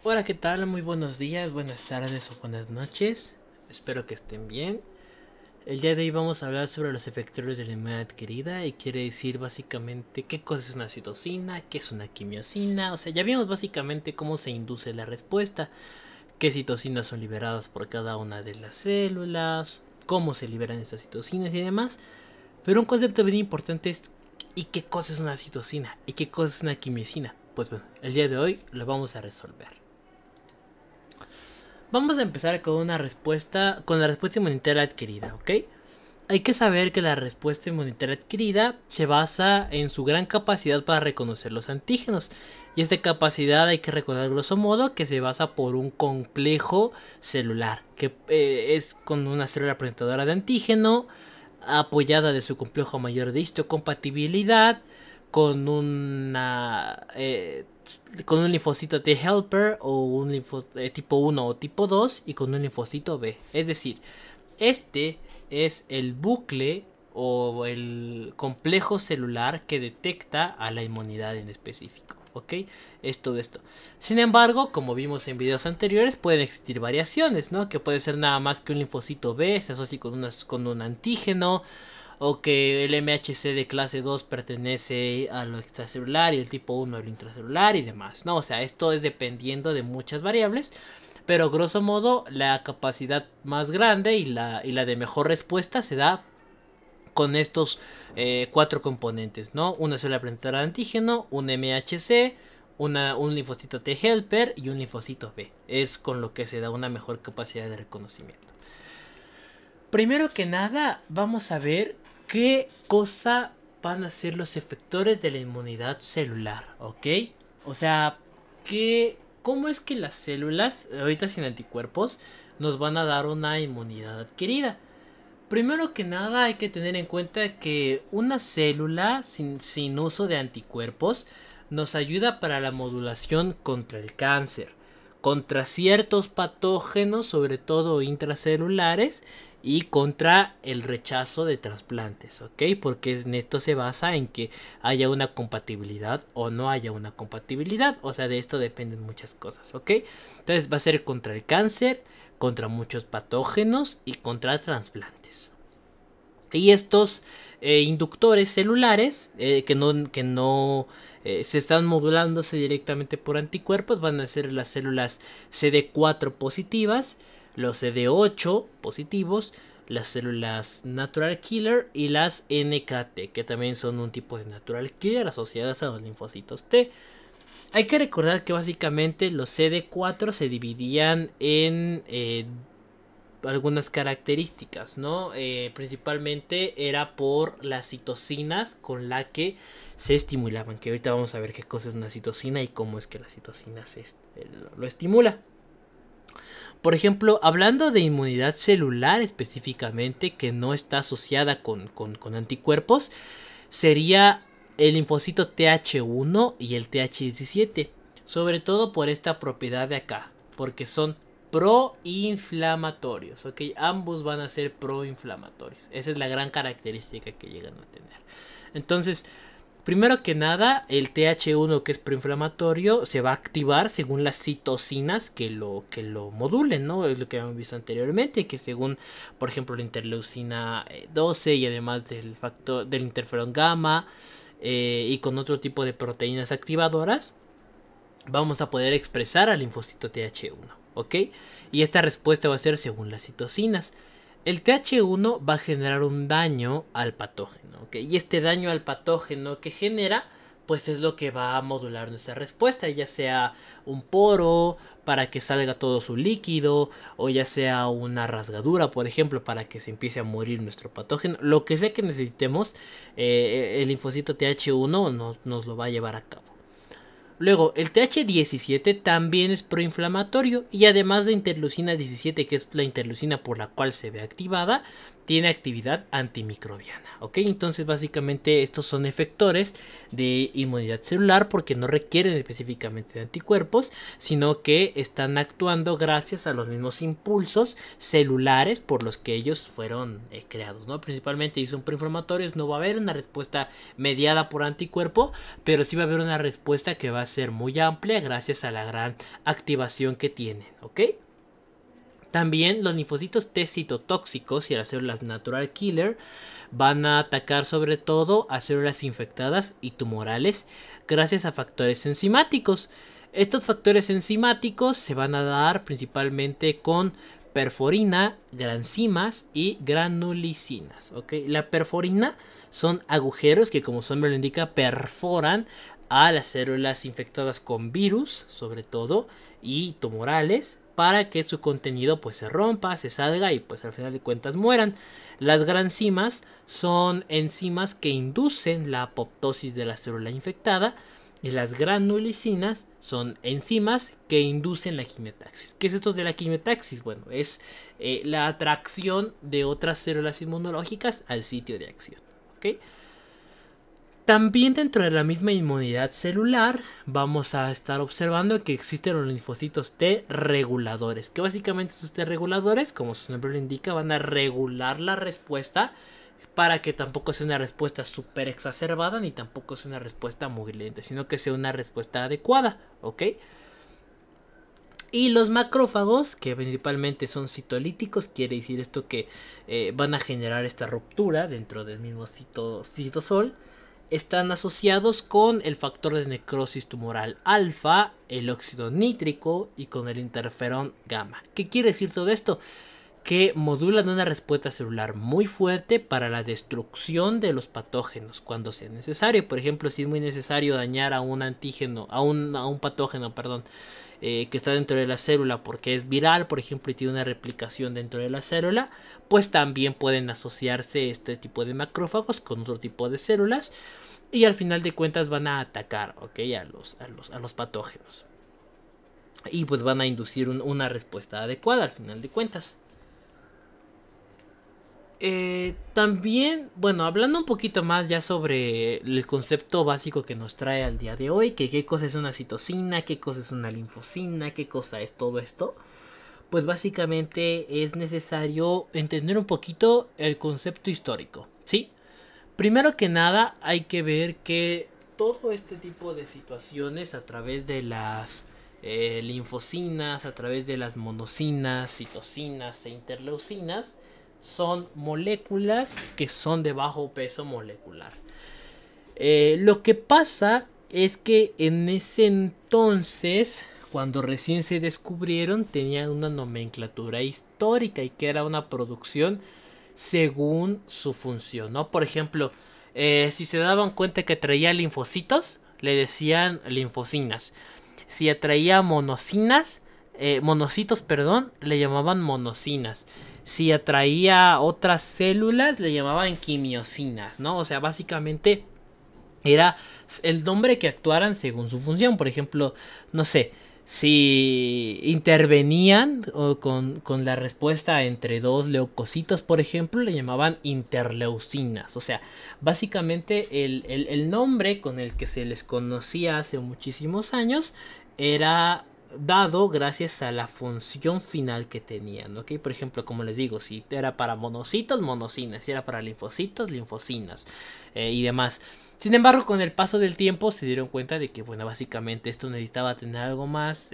Hola, ¿qué tal? Muy buenos días, buenas tardes o buenas noches. Espero que estén bien. El día de hoy vamos a hablar sobre los efectores de la inmunidad adquirida y quiere decir básicamente qué cosa es una citocina, qué es una quimiosina. O sea, ya vimos básicamente cómo se induce la respuesta, qué citocinas son liberadas por cada una de las células, cómo se liberan estas citocinas y demás. Pero un concepto bien importante es ¿y qué cosa es una citocina? ¿Y qué cosa es una quimiosina? Pues bueno, el día de hoy lo vamos a resolver. Vamos a empezar con la respuesta inmunitaria adquirida, ¿ok? Hay que saber que la respuesta inmunitaria adquirida se basa en su gran capacidad para reconocer los antígenos. Y esta capacidad hay que recordar grosso modo que se basa por un complejo celular, que es con una célula presentadora de antígeno, apoyada de su complejo mayor de histocompatibilidad, con una con un linfocito T helper o un tipo 1 o tipo 2 y con un linfocito B. Es decir, este es el bucle o el complejo celular que detecta a la inmunidad en específico. ¿Ok? Es todo esto. Sin embargo, como vimos en videos anteriores, pueden existir variaciones, ¿no? Que puede ser nada más que un linfocito B se asocie con un antígeno, o que el MHC de clase 2 pertenece a lo extracelular y el tipo 1 a lo intracelular y demás, ¿no? O sea, esto es dependiendo de muchas variables, pero grosso modo la capacidad más grande y la de mejor respuesta se da con estos cuatro componentes, ¿no? Una célula presentadora de antígeno, un MHC, un linfocito T helper y un linfocito B. Es con lo que se da una mejor capacidad de reconocimiento. Primero que nada, vamos a ver qué cosa van a ser los efectores de la inmunidad celular, ¿ok? O sea, ¿cómo es que las células, ahorita sin anticuerpos, nos van a dar una inmunidad adquirida? Primero que nada hay que tener en cuenta que una célula sin uso de anticuerpos nos ayuda para la modulación contra el cáncer, contra ciertos patógenos, sobre todo intracelulares, y contra el rechazo de trasplantes, ¿ok? Porque en esto se basa en que haya una compatibilidad o no haya una compatibilidad, o sea, de esto dependen muchas cosas, ¿ok? Entonces va a ser contra el cáncer, contra muchos patógenos y contra trasplantes. Y estos inductores celulares que no se están modulándose directamente por anticuerpos van a ser las células CD4 positivas, los CD8 positivos, las células natural killer y las NKT, que también son un tipo de natural killer asociadas a los linfocitos T. Hay que recordar que básicamente los CD4 se dividían en algunas características, ¿no? Principalmente era por las citocinas con la que se estimulaban, que ahorita vamos a ver qué cosa es una citocina y cómo es que la citocina lo estimula. Por ejemplo, hablando de inmunidad celular específicamente, que no está asociada con anticuerpos, sería el linfocito TH1 y el TH17, sobre todo por esta propiedad de acá, porque son proinflamatorios, ¿ok? Ambos van a ser proinflamatorios. Esa es la gran característica que llegan a tener. Entonces, primero que nada, el TH1 que es proinflamatorio se va a activar según las citocinas que lo modulen, ¿no? Es lo que habíamos visto anteriormente, que según, por ejemplo, la interleucina 12 y además del factor del interferón gamma y con otro tipo de proteínas activadoras, vamos a poder expresar al linfocito TH1, ¿ok? Y esta respuesta va a ser según las citocinas. El TH1 va a generar un daño al patógeno, ¿ok? Y este daño al patógeno que genera, pues es lo que va a modular nuestra respuesta, ya sea un poro para que salga todo su líquido, o ya sea una rasgadura, por ejemplo, para que se empiece a morir nuestro patógeno. Lo que sea que necesitemos, el linfocito TH1 nos lo va a llevar a cabo. Luego, el TH17 también es proinflamatorio y además de interleucina 17, que es la interleucina por la cual se ve activada, tiene actividad antimicrobiana, ¿ok? Entonces básicamente estos son efectores de inmunidad celular porque no requieren específicamente de anticuerpos, sino que están actuando gracias a los mismos impulsos celulares por los que ellos fueron creados, ¿no? Principalmente si son proinflamatorios no va a haber una respuesta mediada por anticuerpo, pero sí va a haber una respuesta que va a ser muy amplia gracias a la gran activación que tienen, ¿ok? También los linfocitos T citotóxicos y las células natural killer van a atacar sobre todo a células infectadas y tumorales gracias a factores enzimáticos. Estos factores enzimáticos se van a dar principalmente con perforina, granzimas y granulicinas, ¿ok? La perforina son agujeros que, como su nombre lo indica, perforan a las células infectadas con virus, sobre todo, y tumorales, para que su contenido pues se rompa, se salga y pues al final de cuentas mueran. Las granzimas son enzimas que inducen la apoptosis de la célula infectada y las granulicinas son enzimas que inducen la quimiotaxis. ¿Qué es esto de la quimiotaxis? Bueno, es la atracción de otras células inmunológicas al sitio de acción, ¿ok? También dentro de la misma inmunidad celular vamos a estar observando que existen los linfocitos T reguladores, que básicamente estos T reguladores, como su nombre lo indica, van a regular la respuesta para que tampoco sea una respuesta súper exacerbada ni tampoco sea una respuesta muy lenta, sino que sea una respuesta adecuada, ¿ok? Y los macrófagos, que principalmente son citolíticos, quiere decir esto que van a generar esta ruptura dentro del mismo citosol, están asociados con el factor de necrosis tumoral alfa, el óxido nítrico y con el interferón gamma. ¿Qué quiere decir todo esto? Que modulan una respuesta celular muy fuerte para la destrucción de los patógenos cuando sea necesario. Por ejemplo, si es muy necesario dañar a un antígeno, a un patógeno, perdón, que está dentro de la célula porque es viral, por ejemplo, y tiene una replicación dentro de la célula, pues también pueden asociarse este tipo de macrófagos con otro tipo de células y al final de cuentas van a atacar, ¿ok? a los patógenos. Y pues van a inducir una respuesta adecuada al final de cuentas. También, bueno, hablando un poquito más ya sobre el concepto básico que nos trae al día de hoy, que qué cosa es una citosina, qué cosa es una linfosina, qué cosa es todo esto, pues básicamente es necesario entender un poquito el concepto histórico, ¿sí? Primero que nada hay que ver que todo este tipo de situaciones a través de las linfosinas, a través de las monocinas, citosinas e interleucinas, son moléculas que son de bajo peso molecular. Lo que pasa es que en ese entonces, cuando recién se descubrieron, tenían una nomenclatura histórica y que era una producción según su función, ¿no? Por ejemplo, si se daban cuenta que traía linfocitos, le decían linfosinas. Si atraía monocitos, perdón, le llamaban monocinas. Si atraía otras células, le llamaban quimiosinas, ¿no? O sea, básicamente era el nombre que actuaran según su función. Por ejemplo, no sé, si intervenían con la respuesta entre dos leucocitos, por ejemplo, le llamaban interleucinas. O sea, básicamente el nombre con el que se les conocía hace muchísimos años era dado gracias a la función final que tenían, ¿ok? Por ejemplo, como les digo, si era para monocitos, monocinas, si era para linfocitos, linfosinas y demás. Sin embargo, con el paso del tiempo se dieron cuenta de que, bueno, básicamente esto necesitaba tener algo más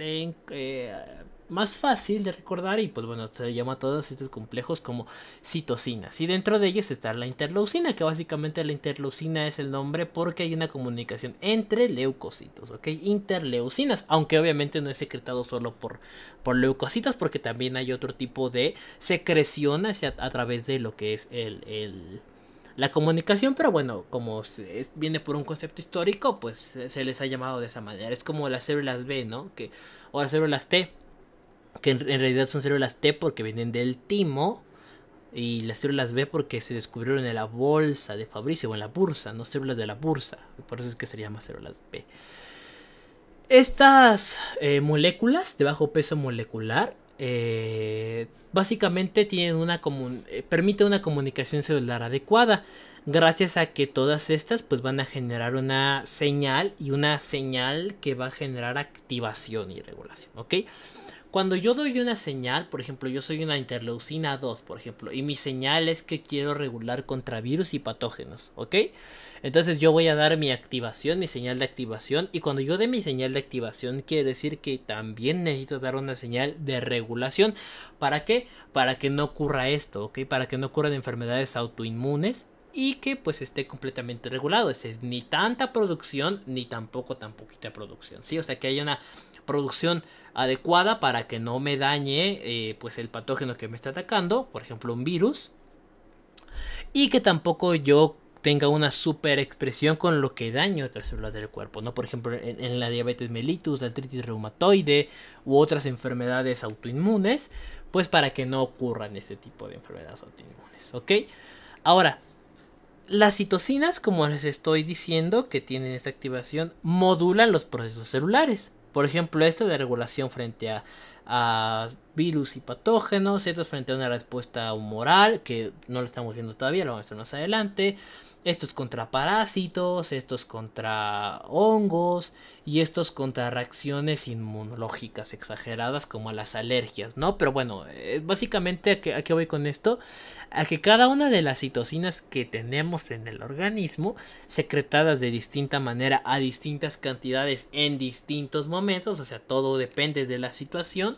más fácil de recordar y pues bueno, se le llama a todos estos complejos como citosinas. Y dentro de ellos está la interleucina, que básicamente la interleucina es el nombre porque hay una comunicación entre leucocitos, ¿ok? Interleucinas, aunque obviamente no es secretado solo por leucocitos, porque también hay otro tipo de secreción a través de lo que es la comunicación, pero bueno, como viene por un concepto histórico, pues se les ha llamado de esa manera. Es como las células B, ¿no? O las células T, que en realidad son células T porque vienen del timo, y las células B porque se descubrieron en la bolsa de Fabricio, o en la bursa, no células de la bursa, por eso es que se llama células B. Estas moléculas de bajo peso molecular básicamente permite una comunicación celular adecuada, gracias a que todas estas pues van a generar una señal, y una señal que va a generar activación y regulación, ¿ok? Cuando yo doy una señal, por ejemplo, yo soy una interleucina 2, por ejemplo, y mi señal es que quiero regular contra virus y patógenos, ¿ok? Entonces yo voy a dar mi activación, mi señal de activación, y cuando yo dé mi señal de activación quiere decir que también necesito dar una señal de regulación. ¿Para qué? Para que no ocurra esto, ¿ok? Para que no ocurran enfermedades autoinmunes y que pues esté completamente regulado. Es ni tanta producción ni tampoco tan poquita producción, ¿sí? O sea, que haya una producción adecuada para que no me dañe pues el patógeno que me está atacando, por ejemplo un virus, y que tampoco yo tenga una super expresión con lo que daño otras células del cuerpo, ¿no? Por ejemplo, en la diabetes mellitus, la artritis reumatoide u otras enfermedades autoinmunes, pues para que no ocurran ese tipo de enfermedades autoinmunes, ¿ok? Ahora, las citocinas, como les estoy diciendo, que tienen esta activación, modulan los procesos celulares. Por ejemplo, esto de regulación frente a virus y patógenos, esto es frente a una respuesta humoral, que no lo estamos viendo todavía, lo vamos a ver más adelante. Estos contra parásitos, estos contra hongos y estos contra reacciones inmunológicas exageradas como las alergias, ¿no? Pero bueno, básicamente ¿a qué voy con esto? A que cada una de las citocinas que tenemos en el organismo, secretadas de distinta manera a distintas cantidades en distintos momentos, o sea, todo depende de la situación,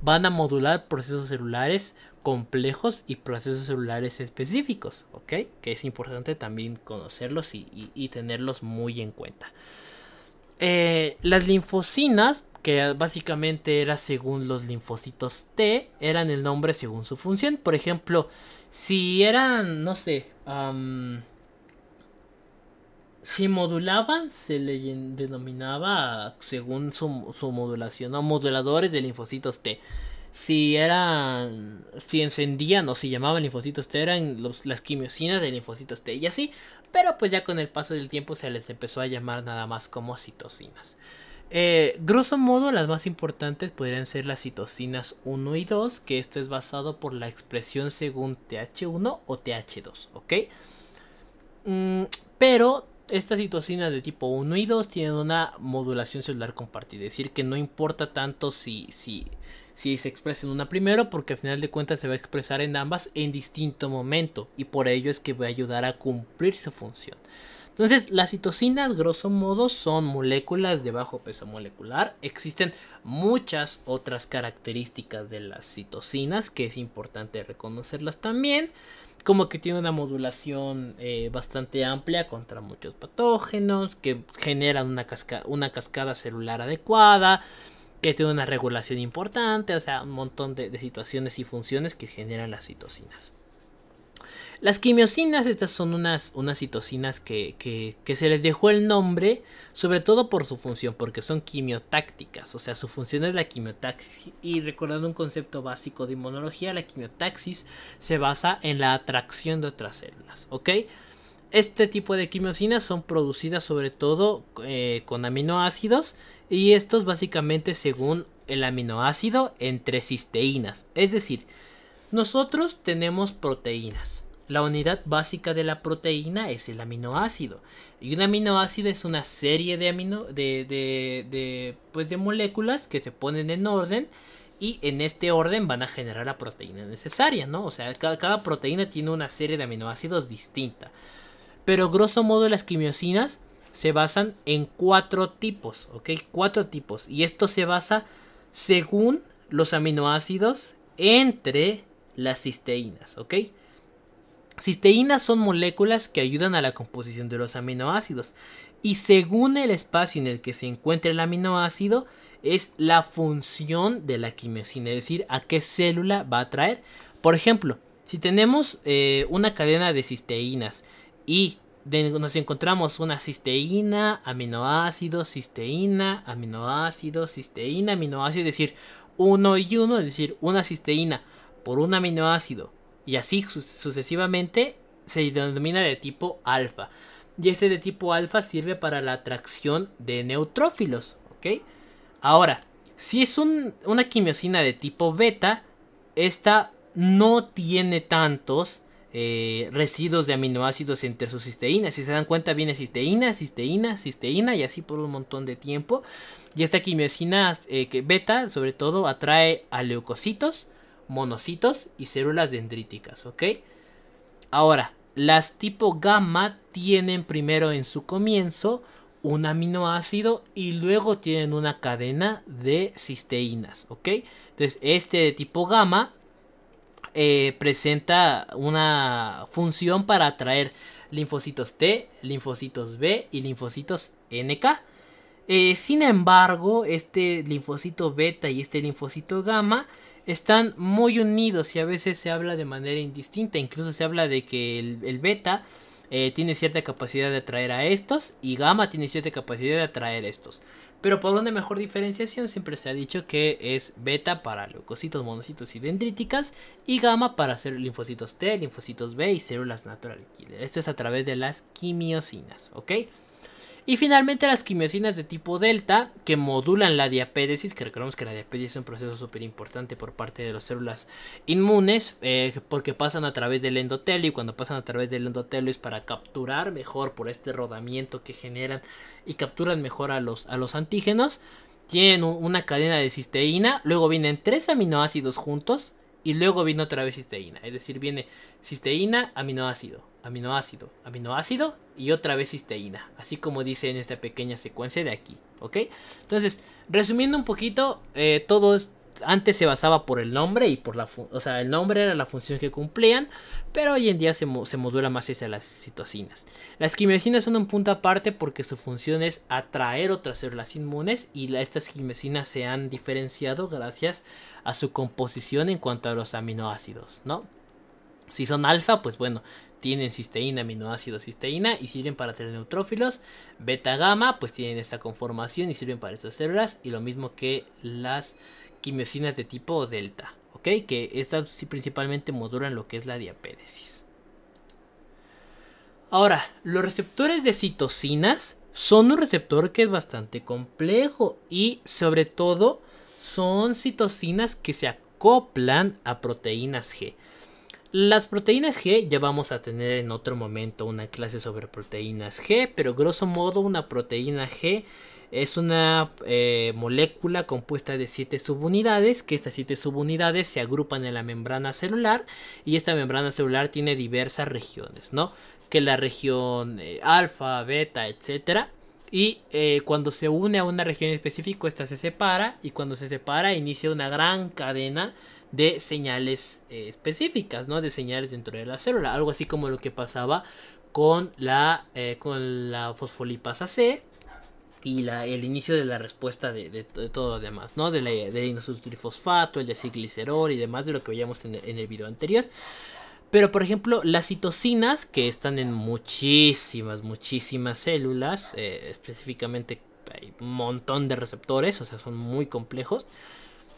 van a modular procesos celulares complejos y procesos celulares específicos, ¿ok? Que es importante también conocerlos y tenerlos muy en cuenta. Las linfocinas, que básicamente era según los linfocitos T, eran el nombre según su función. Por ejemplo, si eran, no sé, si modulaban, se le denominaba según su modulación, ¿no? Moduladores de linfocitos T. Si encendían o si llamaban linfocitos T, eran las quimiosinas de linfocitos T y así. Pero pues ya con el paso del tiempo se les empezó a llamar nada más como citocinas. Grosso modo, las más importantes podrían ser las citocinas 1 y 2, que esto es basado por la expresión según TH1 o TH2, ¿ok? Pero estas citocinas de tipo 1 y 2 tienen una modulación celular compartida, es decir, que no importa tanto si se expresa en una primero, porque al final de cuentas se va a expresar en ambas en distinto momento, y por ello es que va a ayudar a cumplir su función. Entonces, las citocinas, grosso modo, son moléculas de bajo peso molecular. Existen muchas otras características de las citocinas que es importante reconocerlas también, como que tiene una modulación bastante amplia contra muchos patógenos, que generan una cascada celular adecuada, que tiene una regulación importante, o sea, un montón de situaciones y funciones que generan las citocinas. Las quimiosinas, estas son unas citocinas que se les dejó el nombre, sobre todo por su función, porque son quimiotácticas, o sea, su función es la quimiotaxis. Y recordando un concepto básico de inmunología, la quimiotaxis se basa en la atracción de otras células, ¿ok? Este tipo de quimiosinas son producidas sobre todo con aminoácidos, y estos básicamente según el aminoácido entre cisteínas. Es decir, nosotros tenemos proteínas. La unidad básica de la proteína es el aminoácido. Y un aminoácido es una serie de de moléculas que se ponen en orden. Y en este orden van a generar la proteína necesaria, ¿no? O sea, cada proteína tiene una serie de aminoácidos distinta. Pero grosso modo las quimiosinas se basan en 4 tipos, ¿ok? 4 tipos. Y esto se basa según los aminoácidos entre las cisteínas, ¿ok? Cisteínas son moléculas que ayudan a la composición de los aminoácidos, y según el espacio en el que se encuentra el aminoácido es la función de la quimiosina, es decir, a qué célula va a atraer. Por ejemplo, si tenemos una cadena de cisteínas y nos encontramos una cisteína, aminoácido, cisteína, aminoácido, cisteína, aminoácido, es decir, 1 y 1, es decir, una cisteína por un aminoácido, y así sucesivamente, se denomina de tipo alfa. Y ese de tipo alfa sirve para la atracción de neutrófilos, ¿ok? Ahora, Si es una quimiosina de tipo beta, esta no tiene tantos residuos de aminoácidos entre sus cisteínas. Si se dan cuenta, viene cisteína, cisteína, cisteína y así por un montón de tiempo. Y esta quimiosina que beta, sobre todo, atrae a leucocitos, monocitos y células dendríticas, ¿ok? Ahora, las tipo gamma tienen primero en su comienzo un aminoácido y luego tienen una cadena de cisteínas, ¿ok? Entonces, este de tipo gamma presenta una función para atraer linfocitos T, linfocitos B y linfocitos NK. Sin embargo, este linfocito beta y este linfocito gamma están muy unidos y a veces se habla de manera indistinta. Incluso se habla de que el beta tiene cierta capacidad de atraer a estos y gamma tiene cierta capacidad de atraer a estos. Pero por una mejor diferenciación siempre se ha dicho que es beta para leucocitos, monocitos y dendríticas y gamma para hacer linfocitos T, linfocitos B y células natural killer. Esto es a través de las quimiosinas, ¿ok? Y finalmente las quimiosinas de tipo delta que modulan la diapédesis, que recordemos que la diapédesis es un proceso súper importante por parte de las células inmunes, porque pasan a través del endotelio y cuando pasan a través del endotelio es para capturar mejor por este rodamiento que generan y capturan mejor a los antígenos. Tienen una cadena de cisteína, luego vienen 3 aminoácidos juntos y luego viene otra vez cisteína, es decir, viene cisteína, aminoácido, aminoácido, aminoácido y otra vez cisteína, así como dice en esta pequeña secuencia de aquí, ¿ok? Entonces, resumiendo un poquito, todo antes se basaba por el nombre y por o sea, el nombre era la función que cumplían, pero hoy en día se modula más hacia las citocinas. Las quimiosinas son un punto aparte porque su función es atraer otras células inmunes y estas quimiosinas se han diferenciado gracias a su composición en cuanto a los aminoácidos, ¿no? Si son alfa, pues bueno, tienen cisteína, aminoácido, cisteína y sirven para tener neutrófilos. Beta gamma, pues tienen esta conformación y sirven para estas células. Y lo mismo que las quimiosinas de tipo delta, ¿ok? Que estas sí principalmente modulan lo que es la diapédesis. Ahora, los receptores de citocinas son un receptor que es bastante complejo y sobre todo son citocinas que se acoplan a proteínas G. Las proteínas G ya vamos a tener en otro momento una clase sobre proteínas G, pero grosso modo una proteína G es una molécula compuesta de 7 subunidades, que estas 7 subunidades se agrupan en la membrana celular y esta membrana celular tiene diversas regiones, ¿no? Que la región alfa, beta, etcétera. Y cuando se une a una región específica, esta se separa y cuando se separa inicia una gran cadena de señales específicas, ¿no? De señales dentro de la célula. Algo así como lo que pasaba con la fosfolipasa C y el inicio de la respuesta de todo lo demás, ¿no? Del inosubtrifosfato, el desaglicerol y demás de lo que veíamos en el video anterior. Pero por ejemplo las citocinas, que están en muchísimas células, específicamente hay un montón de receptores, o sea son muy complejos,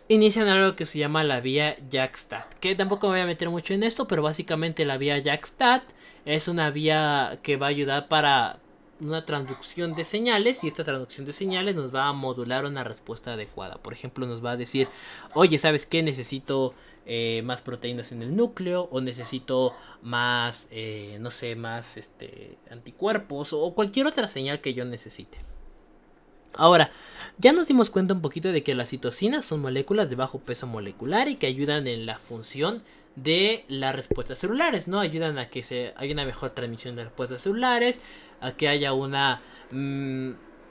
inician algo que se llama la vía JAK-STAT, que tampoco me voy a meter mucho en esto, pero básicamente la vía JAK-STAT es una vía que va a ayudar para una transducción de señales y esta transducción de señales nos va a modular una respuesta adecuada. Por ejemplo, nos va a decir, oye, ¿sabes qué? Necesito más proteínas en el núcleo o necesito más, no sé, más anticuerpos o cualquier otra señal que yo necesite. Ahora, ya nos dimos cuenta un poquito de que las citocinas son moléculas de bajo peso molecular y que ayudan en la función de las respuestas celulares, ¿no? Ayudan a que haya una mejor transmisión de respuestas celulares, a que haya una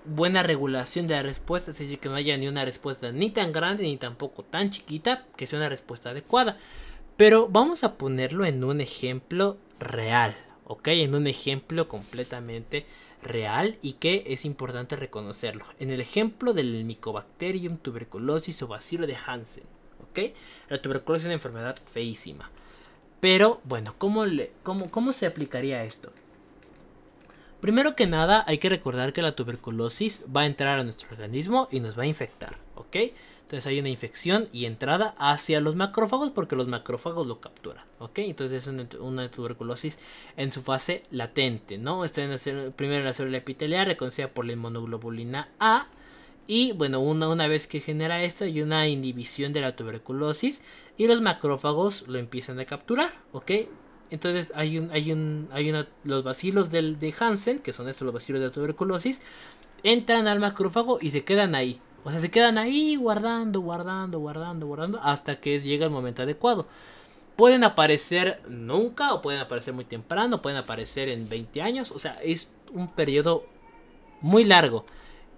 buena regulación de la respuesta, es decir, que no haya ni una respuesta ni tan grande ni tampoco tan chiquita, que sea una respuesta adecuada. Pero vamos a ponerlo en un ejemplo real, ¿ok? En un ejemplo completamente real y que es importante reconocerlo. En el ejemplo del Mycobacterium tuberculosis o bacilo de Hansen, ¿ok? La tuberculosis es una enfermedad feísima. Pero bueno, ¿cómo se aplicaría esto? Primero que nada hay que recordar que la tuberculosis va a entrar a nuestro organismo y nos va a infectar, ¿ok? Entonces hay una infección y entrada hacia los macrófagos porque los macrófagos lo capturan, ¿ok? Entonces es una tuberculosis en su fase latente, ¿no? Está primero en la célula epitelial reconocida por la inmunoglobulina A Y bueno, una vez que genera esto, hay una inhibición de la tuberculosis y los macrófagos lo empiezan a capturar, ¿ok? Entonces los bacilos de Hansen, que son estos los bacilos de la tuberculosis, entran al macrófago y se quedan ahí. O sea, se quedan ahí guardando hasta que llega el momento adecuado. Pueden aparecer nunca o pueden aparecer muy temprano, pueden aparecer en 20 años. O sea, es un periodo muy largo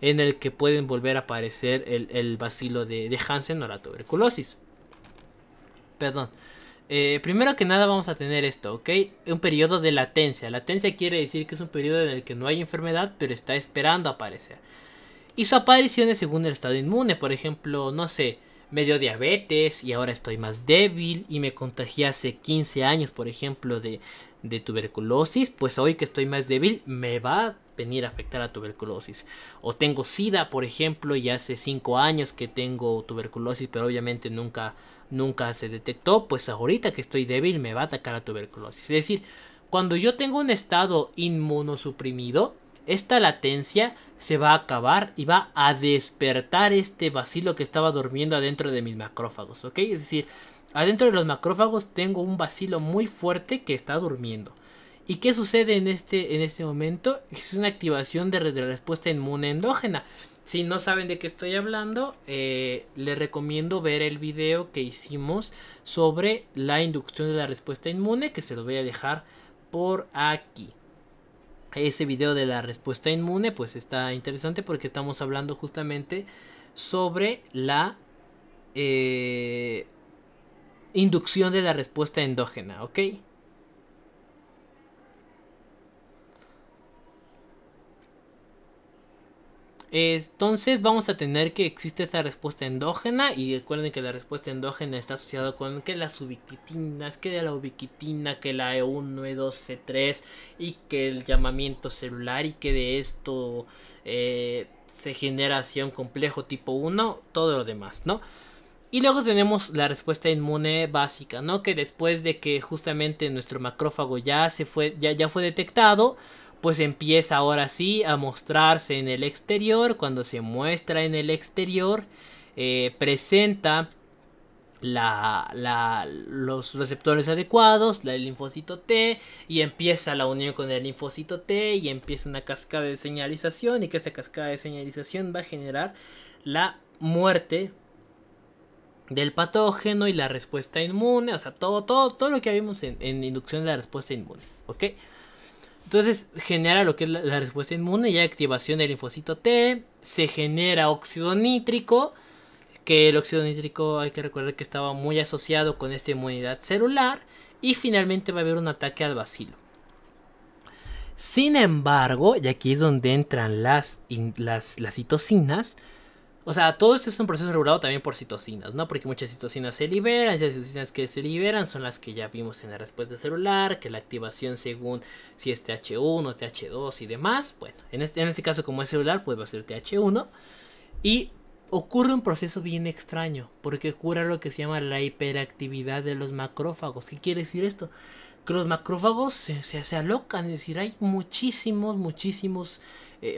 en el que pueden volver a aparecer el bacilo de Hansen o la tuberculosis. Perdón. Primero que nada vamos a tener esto, ¿ok? Un periodo de latencia. Latencia quiere decir que es un periodo en el que no hay enfermedad, pero está esperando aparecer. Y su aparición es según el estado inmune. Por ejemplo, no sé, me dio diabetes y ahora estoy más débil y me contagié hace 15 años, por ejemplo, de tuberculosis. Pues hoy que estoy más débil me va a venir a afectar a tuberculosis. O tengo SIDA, por ejemplo, y hace 5 años que tengo tuberculosis, pero obviamente nunca se detectó. Pues ahorita que estoy débil me va a atacar a tuberculosis. Es decir, cuando yo tengo un estado inmunosuprimido, esta latencia se va a acabar y va a despertar este bacilo que estaba durmiendo adentro de mis macrófagos, ¿ok? Es decir, adentro de los macrófagos tengo un bacilo muy fuerte que está durmiendo. ¿Y qué sucede en este momento? Es una activación de respuesta inmune endógena. Si no saben de qué estoy hablando, les recomiendo ver el video que hicimos sobre la inducción de la respuesta inmune, que se los voy a dejar por aquí. Ese video de la respuesta inmune pues está interesante porque estamos hablando justamente sobre la inducción de la respuesta endógena, ¿ok? Entonces vamos a tener que existe esta respuesta endógena y recuerden que la respuesta endógena está asociada con que las ubiquitinas, que de la ubiquitina, que la E1, E2, C3 y que el llamamiento celular y que de esto se genera así un complejo tipo 1, todo lo demás, ¿no? Y luego tenemos la respuesta inmune básica, ¿no? Que después de que justamente nuestro macrófago ya fue detectado, pues empieza ahora sí a mostrarse en el exterior. Cuando se muestra en el exterior, presenta los receptores adecuados, el linfocito T, y empieza la unión con el linfocito T y empieza una cascada de señalización, y que esta cascada de señalización va a generar la muerte del patógeno y la respuesta inmune, o sea, todo lo que vimos en inducción de la respuesta inmune, ¿ok? Entonces genera lo que es la respuesta inmune y activación del linfocito T, se genera óxido nítrico, que el óxido nítrico hay que recordar que estaba muy asociado con esta inmunidad celular, y finalmente va a haber un ataque al bacilo. Sin embargo, y aquí es donde entran las citocinas. O sea, todo esto es un proceso regulado también por citocinas, ¿no? Porque muchas citocinas se liberan, y las citocinas que se liberan son las que ya vimos en la respuesta celular, que la activación según si es TH1, TH2 y demás. Bueno, en este caso como es celular, pues va a ser TH1. Y ocurre un proceso bien extraño, porque ocurre lo que se llama la hiperactividad de los macrófagos. ¿Qué quiere decir esto? Que los macrófagos se alocan, es decir, hay muchísimos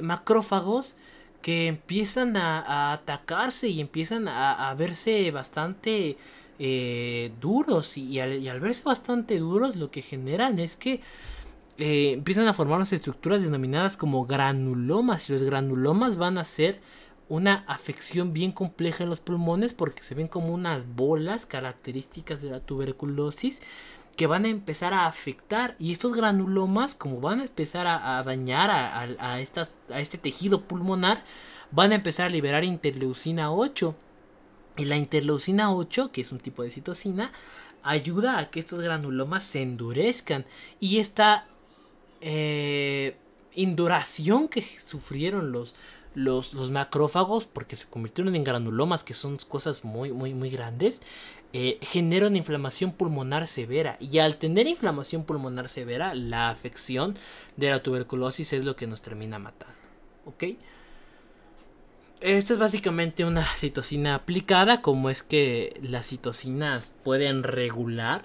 macrófagos que empiezan a atacarse y empiezan a verse bastante duros, y al verse bastante duros lo que generan es que empiezan a formar unas estructuras denominadas como granulomas, y los granulomas van a ser una afección bien compleja en los pulmones porque se ven como unas bolas características de la tuberculosis que van a empezar a afectar, y estos granulomas, como van a empezar a dañar a este tejido pulmonar, van a empezar a liberar interleucina 8, y la interleucina 8, que es un tipo de citocina, ayuda a que estos granulomas se endurezcan, y esta induración que sufrieron los macrófagos porque se convirtieron en granulomas, que son cosas muy grandes, genera una inflamación pulmonar severa, y al tener inflamación pulmonar severa, la afección de la tuberculosis es lo que nos termina matando, ¿ok? Esto es básicamente una citocina aplicada, como es que las citocinas pueden regular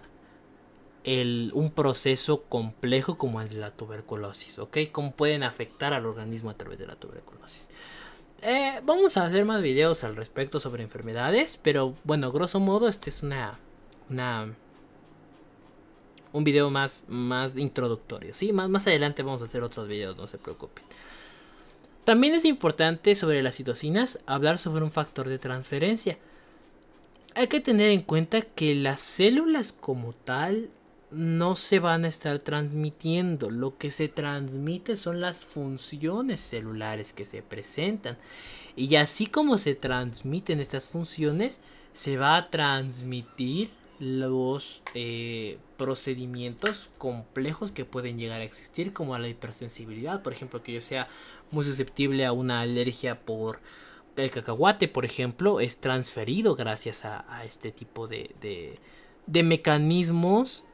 un proceso complejo como el de la tuberculosis, ¿ok? Cómo pueden afectar al organismo a través de la tuberculosis. Vamos a hacer más videos al respecto sobre enfermedades, pero bueno, grosso modo este es una un video más introductorio, ¿sí? Más adelante vamos a hacer otros videos, no se preocupen. También es importante sobre las citocinas hablar sobre un factor de transferencia. Hay que tener en cuenta que las células como tal no se van a estar transmitiendo. Lo que se transmite son las funciones celulares que se presentan. Y así como se transmiten estas funciones, se va a transmitir los procedimientos complejos que pueden llegar a existir, como la hipersensibilidad, por ejemplo, que yo sea muy susceptible a una alergia por el cacahuate, por ejemplo, es transferido gracias a este tipo de mecanismos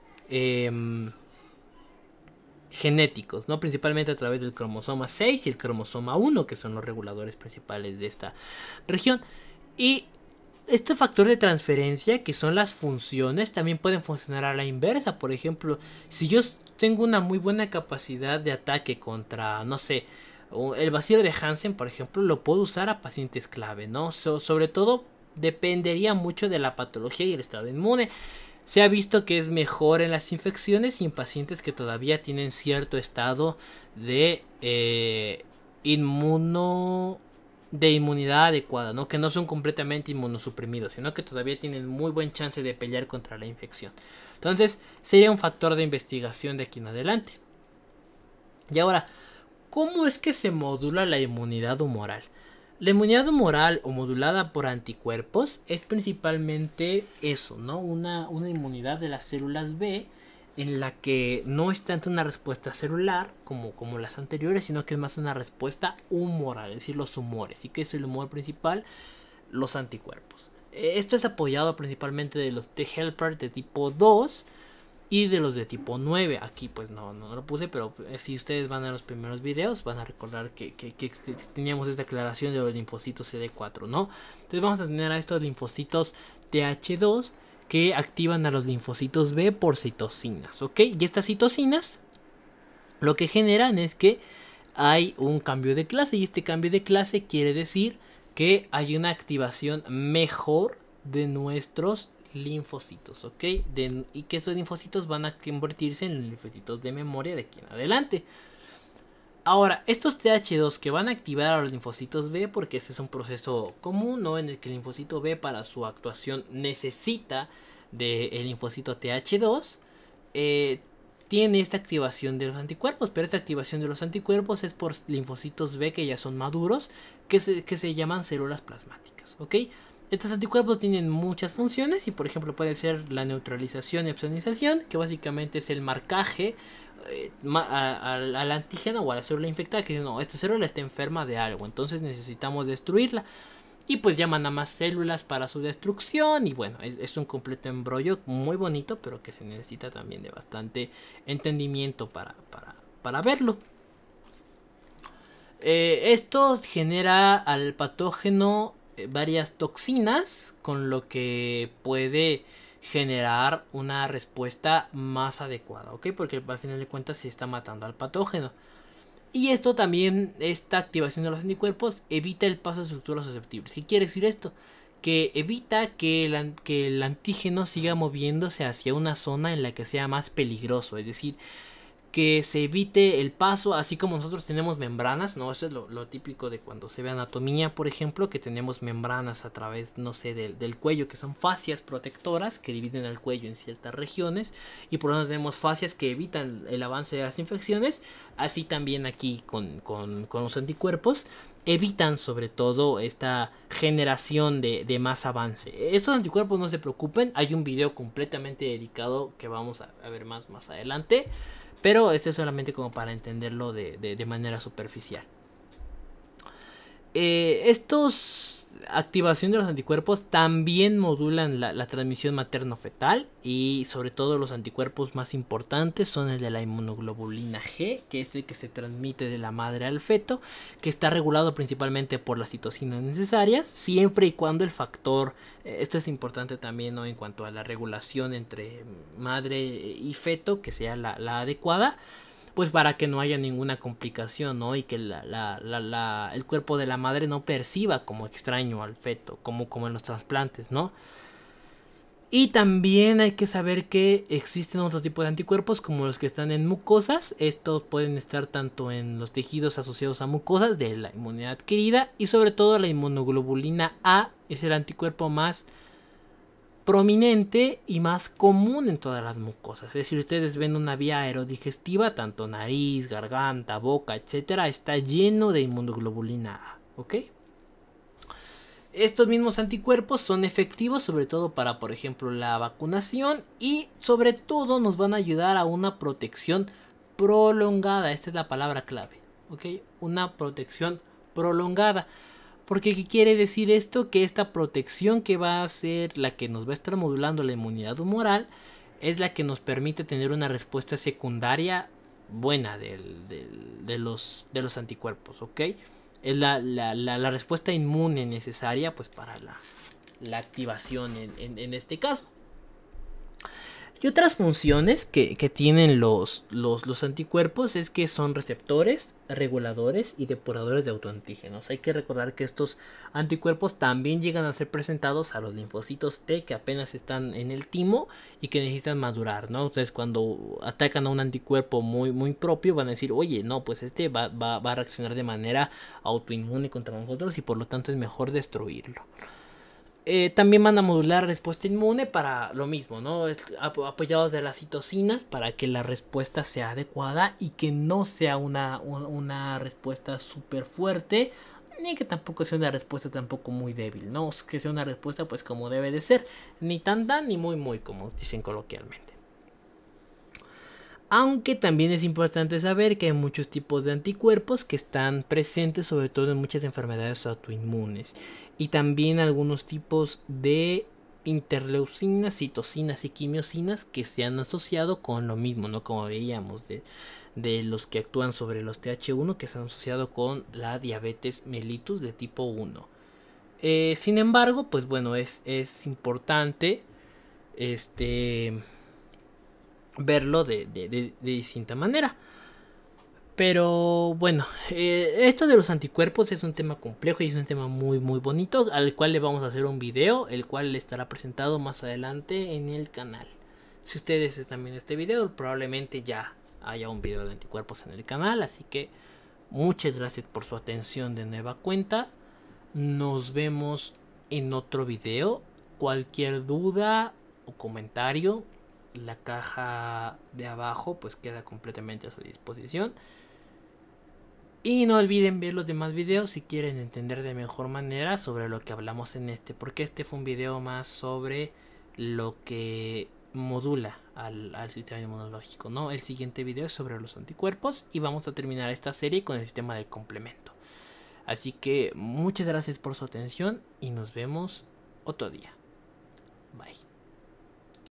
genéticos, ¿no? Principalmente a través del cromosoma 6 y el cromosoma 1, que son los reguladores principales de esta región. Y este factor de transferencia, que son las funciones, también pueden funcionar a la inversa. Por ejemplo, si yo tengo una muy buena capacidad de ataque contra, no sé, el bacilo de Hansen, por ejemplo, lo puedo usar a pacientes clave, ¿no? Sobre todo dependería mucho de la patología y el estado inmune. Se ha visto que es mejor en las infecciones y en pacientes que todavía tienen cierto estado de inmunidad adecuada, ¿no? Que no son completamente inmunosuprimidos, sino que todavía tienen muy buen chance de pelear contra la infección. Entonces, sería un factor de investigación de aquí en adelante. Y ahora, ¿cómo es que se modula la inmunidad humoral? La inmunidad humoral o modulada por anticuerpos es principalmente eso, ¿no? Una inmunidad de las células B en la que no es tanto una respuesta celular como las anteriores, sino que es más una respuesta humoral, es decir, los humores. ¿Y qué es el humor principal? Los anticuerpos. Esto es apoyado principalmente de los T-helper de tipo 2 y de los de tipo 9. Aquí pues no lo puse, pero si ustedes van a los primeros videos van a recordar que teníamos esta aclaración de los linfocitos CD4, ¿no? Entonces vamos a tener a estos linfocitos TH2 que activan a los linfocitos B por citocinas, ¿ok? Y estas citocinas lo que generan es que hay un cambio de clase, y este cambio de clase quiere decir que hay una activación mejor de nuestros linfocitos, ¿ok? Y que esos linfocitos van a convertirse en linfocitos de memoria de aquí en adelante. Ahora, estos TH2 que van a activar a los linfocitos B, porque ese es un proceso común, ¿no? En el que el linfocito B para su actuación necesita del linfocito TH2, tiene esta activación de los anticuerpos, pero esta activación de los anticuerpos es por linfocitos B que ya son maduros, que se llaman células plasmáticas, ¿ok? Estos anticuerpos tienen muchas funciones y por ejemplo puede ser la neutralización y opsonización, que básicamente es el marcaje al antígeno o a la célula infectada, que dice, no, esta célula está enferma de algo, entonces necesitamos destruirla. Y pues llaman a más células para su destrucción. Y bueno, es un completo embrollo muy bonito, pero que se necesita también de bastante entendimiento para verlo. Esto genera al patógeno varias toxinas, con lo que puede generar una respuesta más adecuada, ¿ok? Porque al final de cuentas se está matando al patógeno. Y esto también, esta activación de los anticuerpos, evita el paso de estructuras susceptibles. ¿Qué quiere decir esto? Que evita que el antígeno siga moviéndose hacia una zona en la que sea más peligroso. Es decir, que se evite el paso, así como nosotros tenemos membranas, ¿no? Eso es lo típico de cuando se ve anatomía, por ejemplo, que tenemos membranas a través, no sé, del cuello, que son fascias protectoras que dividen el cuello en ciertas regiones, y por lo tanto tenemos fascias que evitan el avance de las infecciones. Así también aquí con los anticuerpos evitan sobre todo esta generación de más avance. Estos anticuerpos, no se preocupen, hay un video completamente dedicado que vamos a ver más adelante, pero este es solamente como para entenderlo de manera superficial. Estos activación de los anticuerpos también modulan la transmisión materno-fetal, y sobre todo los anticuerpos más importantes son el de la inmunoglobulina G, que es el que se transmite de la madre al feto, que está regulado principalmente por las citocinas necesarias, siempre y cuando el factor, esto es importante también, ¿no? En cuanto a la regulación entre madre y feto, que sea la adecuada. pues para que no haya ninguna complicación, ¿no? Y que el cuerpo de la madre no perciba como extraño al feto, como en los trasplantes, ¿no? Y también hay que saber que existen otro tipo de anticuerpos como los que están en mucosas. Estos pueden estar tanto en los tejidos asociados a mucosas de la inmunidad adquirida, y sobre todo la inmunoglobulina A es el anticuerpo más prominente y más común en todas las mucosas. Es decir, ustedes ven una vía aerodigestiva, tanto nariz, garganta, boca, etcétera, está lleno de inmunoglobulina A, ¿ok? Estos mismos anticuerpos son efectivos sobre todo para, por ejemplo, la vacunación, y sobre todo nos van a ayudar a una protección prolongada. Esta es la palabra clave, ¿ok? Una protección prolongada. Porque ¿qué quiere decir esto? Que esta protección que va a ser la que nos va a estar modulando la inmunidad humoral es la que nos permite tener una respuesta secundaria buena de los anticuerpos, ¿ok? Es la respuesta inmune necesaria pues para la activación en este caso. Y otras funciones que tienen los anticuerpos es que son receptores, reguladores y depuradores de autoantígenos. Hay que recordar que estos anticuerpos también llegan a ser presentados a los linfocitos T que apenas están en el timo y que necesitan madurar, ¿no? Entonces cuando atacan a un anticuerpo muy propio van a decir, oye, no, pues este va a reaccionar de manera autoinmune contra nosotros y por lo tanto es mejor destruirlo. También van a modular respuesta inmune para lo mismo, ¿no? Apoyados de las citocinas para que la respuesta sea adecuada y que no sea una respuesta súper fuerte, ni que tampoco sea una respuesta tampoco muy débil, ¿no? Que sea una respuesta pues como debe de ser, ni tan ni muy como dicen coloquialmente. Aunque también es importante saber que hay muchos tipos de anticuerpos que están presentes sobre todo en muchas enfermedades autoinmunes. Y también algunos tipos de interleucinas, citocinas y quimiosinas que se han asociado con lo mismo, ¿no? Como veíamos de los que actúan sobre los TH1 que se han asociado con la diabetes mellitus de tipo 1. Sin embargo, pues bueno, es importante verlo de distinta manera. Pero bueno, esto de los anticuerpos es un tema complejo y es un tema muy bonito, al cual le vamos a hacer un video, el cual estará presentado más adelante en el canal. Si ustedes están viendo este video, probablemente ya haya un video de anticuerpos en el canal, así que muchas gracias por su atención de nueva cuenta. Nos vemos en otro video. Cualquier duda o comentario, la caja de abajo pues queda completamente a su disposición. Y no olviden ver los demás videos si quieren entender de mejor manera sobre lo que hablamos en este, porque este fue un video más sobre lo que modula al sistema inmunológico, ¿no? El siguiente video es sobre los anticuerpos y vamos a terminar esta serie con el sistema del complemento. Así que muchas gracias por su atención y nos vemos otro día. Bye.